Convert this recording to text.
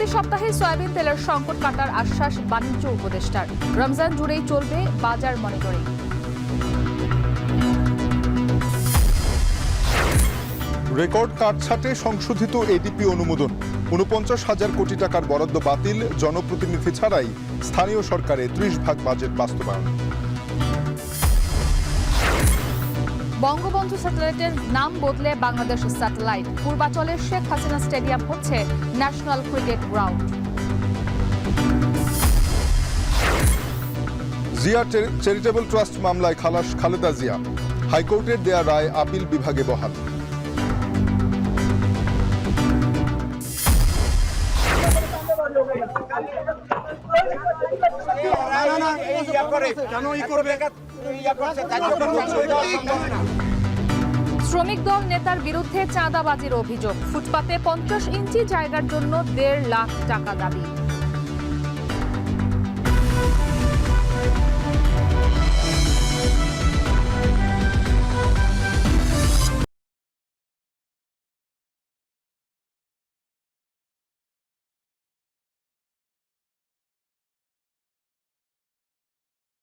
প্রতি সপ্তাহে সয়াবিন তেলের সংকট কাটার আশ্বাস বাণিজ্য উপদেষ্টার। রমজান জুড়েই চলবে বাজার মনিটরিং। রেকর্ড কাটছাটে সংশোধিত এডিপি অনুমোদন। ৪৯,০০০ কোটি টাকার বরাদ্দ বাতিল, জনপ্রতিনিধি ছাড়াই স্থানীয় সরকারে ৩০% বাজেট বাস্তবায়ন। বঙ্গবন্ধু স্যাটেলাইটের নাম বদলে বাংলাদেশ স্যাটেলাইট। পূর্বাচলের শেখ হাসিনা স্টেডিয়াম হচ্ছে national cricket ground. Zia charitable trust মামলায় খালাস খালেদা জিয়া। হাইকোর্টের দেয়া রায় আপিল বিভাগে বহাল। শ্রমিক দল নেতার বিরুদ্ধে চাঁদাবাজির অভিযোগ। ফুটপাতে ৫০ ইঞ্চি জায়গার জন্য ১.৫ লাখ টাকা দাবি।